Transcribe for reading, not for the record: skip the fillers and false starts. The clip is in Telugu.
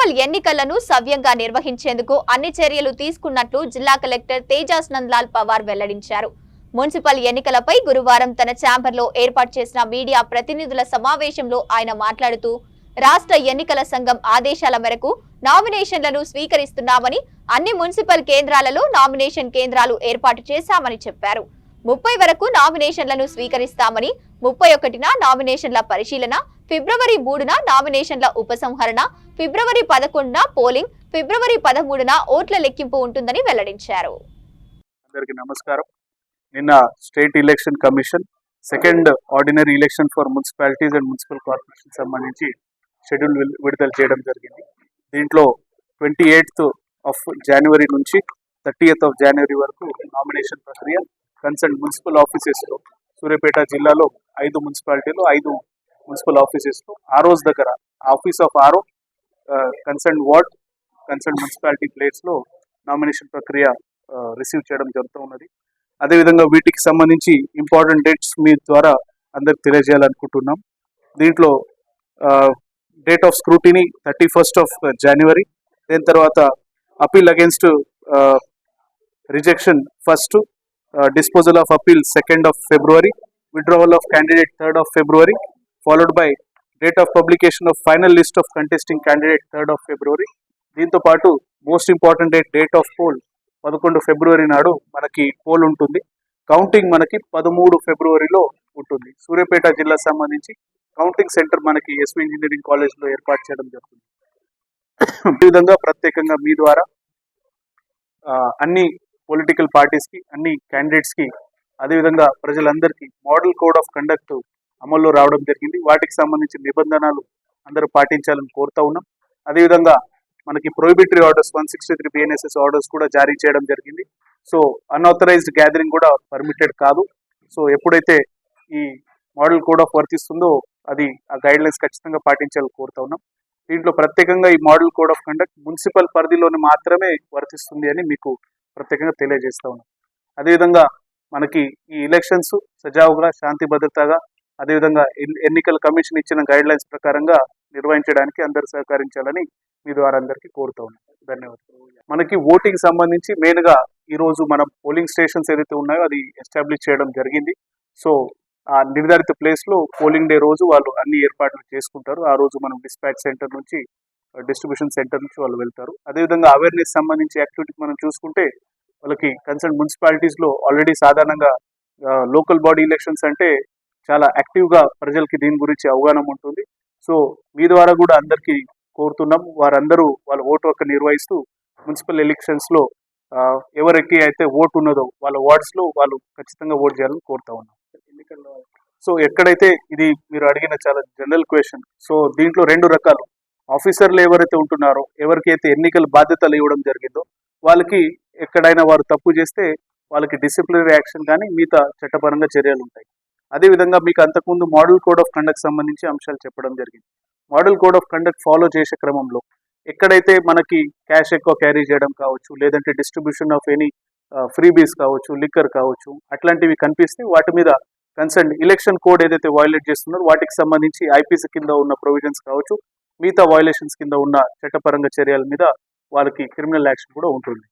మున్సిపల్ ఎన్నికలను సవ్యంగా నిర్వహించేందుకు అన్ని చర్యలు తీసుకున్నట్లు జిల్లా కలెక్టర్ తేజాస్ నందలాల్ పవార్ వెల్లడించారు. మున్సిపల్ ఎన్నికలపై గురువారం తన ఛాంబర్లో ఏర్పాటు చేసిన మీడియా ప్రతినిధుల సమావేశంలో ఆయన మాట్లాడుతూ రాష్ట్ర ఎన్నికల సంఘం ఆదేశాల మేరకు నామినేషన్లను స్వీకరిస్తున్నామని, అన్ని మున్సిపల్ కేంద్రాలలో నామినేషన్ కేంద్రాలు ఏర్పాటు చేశామని చెప్పారు. 30 వరకు నామినేషన్లను స్వీకరిస్తామని, 31న నామినేషన్ల పరిశీలన, ఫిబ్రవరి 3న నామినేషన్ల ఉపసంహరణ, ఫిబ్రవరి 11న పోలింగ్, ఫిబ్రవరి 13న ఓట్ల లెక్కింపు ఉంటుందని వెల్లడించారు. అందరికీ నమస్కారం. నిన్న state election commission second ordinary election for municipalities and municipal corporation సంబంధించి షెడ్యూల్ విడుదల చేయడం జరిగింది. దీంట్లో 28th of January నుంచి 30th of January వరకు నామినేషన్ ప్రక్రియ కన్సర్న్ మున్సిపల్ ఆఫీసెస్లో సూర్యాపేట జిల్లాలో 5 మున్సిపాలిటీలు 5 మున్సిపల్ ఆఫీసెస్లో ఆర్ఓస్ దగ్గర office of RO concern ward concern municipality ప్లేస్లో నామినేషన్ ప్రక్రియ రిసీవ్ చేయడం జరుగుతూ ఉన్నది. అదేవిధంగా వీటికి సంబంధించి ఇంపార్టెంట్ డేట్స్ మీ ద్వారా అందరికి తెలియజేయాలనుకుంటున్నాం. దీంట్లో date of scrutiny 31st of January, దాని తర్వాత appeal against rejection 1st, disposal of appeal 2nd of February, withdrawal of candidate 3rd of February, followed by date of publication of final list of contesting candidate 3rd of February. దీంతో పాటు most important date of poll 11 February నాడు మనకి పోల్ ఉంటుంది. కౌంటింగ్ మనకి 13 Februaryలో ఉంటుంది. సూర్యాపేట జిల్లా సంబంధించి కౌంటింగ్ సెంటర్ మనకి ఎస్వి ఇంజనీరింగ్ కాలేజ్లో ఏర్పాటు చేయడం జరుగుతుంది. ఈ విధంగా ప్రత్యేకంగా మీ ద్వారా అన్ని పొలిటికల్ పార్టీస్కి, అన్ని క్యాండిడేట్స్కి, అదేవిధంగా ప్రజలందరికీ మోడల్ కోడ్ ఆఫ్ కండక్ట్ అమల్లో రావడం జరిగింది. వాటికి సంబంధించిన నిబంధనలు అందరూ పాటించాలని కోరుతూ ఉన్నాం. అదేవిధంగా మనకి ప్రొహిబిటరీ ఆర్డర్స్ 163 BNSS ఆర్డర్స్ కూడా జారీ చేయడం జరిగింది. సో అన్ఆథరైజ్డ్ గ్యాదరింగ్ కూడా పర్మిటెడ్ కాదు. సో ఎప్పుడైతే ఈ మోడల్ కోడ్ ఆఫ్ వర్తిస్తుందో అది ఆ గైడ్ లైన్స్ ఖచ్చితంగా పాటించాలని కోరుతూ ఉన్నాం. దీంట్లో ప్రత్యేకంగా ఈ model code of conduct municipal పరిధిలోని మాత్రమే వర్తిస్తుంది అని మీకు ప్రత్యేకంగా తెలియజేస్తూ ఉన్నాం. అదేవిధంగా మనకి ఈ ఎలక్షన్స్ సజావుగా, శాంతి భద్రతగా, అదేవిధంగా ఎన్నికల కమిషన్ ఇచ్చిన గైడ్ లైన్స్ ప్రకారంగా నిర్వహించడానికి అందరూ సహకరించాలని మీ ద్వారా అందరికీ కోరుతూ ఉన్నాం. ధన్యవాదాలు. మనకి ఓటింగ్ సంబంధించి మెయిన్గా ఈరోజు మనం పోలింగ్ స్టేషన్స్ ఏదైతే ఉన్నాయో అది ఎస్టాబ్లిష్ చేయడం జరిగింది. సో ఆ నిర్ధారిత ప్లేస్లో పోలింగ్ డే రోజు వాళ్ళు అన్ని ఏర్పాట్లు చేసుకుంటారు. ఆ రోజు మనం డిస్పాచ్ సెంటర్ నుంచి, డిస్ట్రిబ్యూషన్ సెంటర్ నుంచి వాళ్ళు వెళ్తారు. అదేవిధంగా అవేర్నెస్ సంబంధించి యాక్టివిటీ మనం చూసుకుంటే వాళ్ళకి కన్సర్న్ మున్సిపాలిటీస్లో ఆల్రెడీ సాధారణంగా లోకల్ బాడీ ఎలక్షన్స్ అంటే చాలా యాక్టివ్గా ప్రజలకి దీని గురించి అవగాహన ఉంటుంది. సో మీ ద్వారా కూడా అందరికీ కోరుతున్నాం, వారందరూ వాళ్ళ ఓటు హక్కు నిర్వహిస్తూ మున్సిపల్ ఎలక్షన్స్లో ఎవరికి అయితే ఓటు ఉన్నదో వాళ్ళ వార్డ్స్లో వాళ్ళు ఖచ్చితంగా ఓటు చేయాలని కోరుతా ఉన్నాం. సో ఎక్కడైతే ఇది మీరు అడిగిన చాలా జనరల్ క్వశ్చన్. సో దీంట్లో 2 రకాలు ఆఫీసర్లు ఎవరైతే ఉంటున్నారో, ఎవరికైతే ఎన్నికల బాధ్యతలు ఇవ్వడం జరిగిందో వాళ్ళకి ఎక్కడైనా వారు తప్పు చేస్తే వాళ్ళకి డిసిప్లినరీ యాక్షన్ కానీ మిగతా చట్టపరంగా చర్యలు ఉంటాయి. అదేవిధంగా మీకు అంతకుముందు మోడల్ కోడ్ ఆఫ్ కండక్ట్ సంబంధించి అంశాలు చెప్పడం జరిగింది. Model code of conduct follow చేసే క్రమంలో ఎక్కడైతే మనకి క్యాష్ ఎక్కువ క్యారీ చేయడం కావచ్చు, లేదంటే డిస్ట్రిబ్యూషన్ ఆఫ్ ఎనీ ఫ్రీబీస్ కావచ్చు, లిక్కర్ కావచ్చు, అట్లాంటివి కనిపిస్తే వాటి మీద కన్సర్న్ ఎలక్షన్ కోడ్ ఏదైతే వయోలేట్ చేస్తున్నారో వాటికి సంబంధించి ఐపీసీ కింద ఉన్న ప్రొవిజన్స్ కావచ్చు, మిగతా వయోలేషన్స్ కింద ఉన్న చట్టపరంగా చర్యల మీద వాళ్ళకి క్రిమినల్ యాక్షన్ కూడా ఉంటుంది.